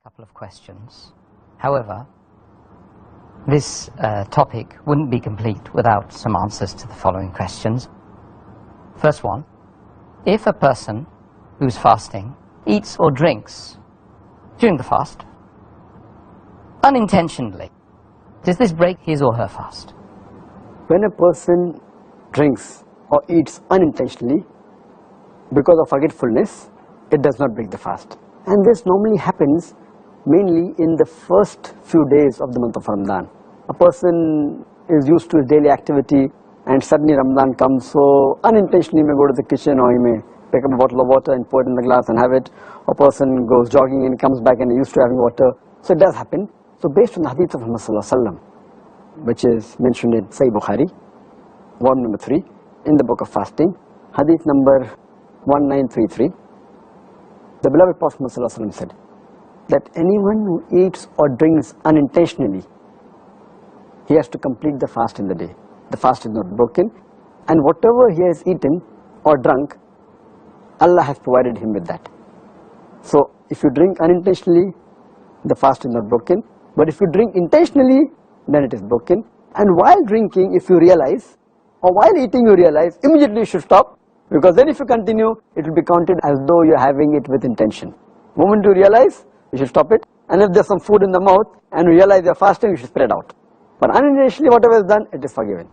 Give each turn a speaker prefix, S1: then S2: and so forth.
S1: couple of questions. However, this topic wouldn't be complete without some answers to the following questions. First one, if a person who's fasting eats or drinks during the fast unintentionally, does this break his or her fast?
S2: When a person drinks or eats unintentionally because of forgetfulness, it does not break the fast. And this normally happens mainly in the first few days of the month of Ramadan. A person is used to his daily activity and suddenly Ramadan comes, so unintentionally he may go to the kitchen or he may pick up a bottle of water and pour it in the glass and have it. A person goes jogging and comes back and is used to having water. So it does happen. So based on the hadith of Muhammad Sallallahu Alaihi Wasallam, which is mentioned in Sahih Bukhari, volume number 3, in the book of fasting, hadith number 1933, the beloved Prophet Muhammad Sallallahu Alaihi Wasallam said that anyone who eats or drinks unintentionally, he has to complete the fast in the day. The fast is not broken, and whatever he has eaten or drunk, Allah has provided him with that. So if you drink unintentionally, the fast is not broken, but if you drink intentionally, then it is broken. And while drinking, if you realize, or while eating you realize, immediately you should stop, because then if you continue, it will be counted as though you are having it with intention. The moment you realize, you should stop it, and if there is some food in the mouth and you realize you are fasting, you should spread out. But unintentionally whatever is done, it is forgiven.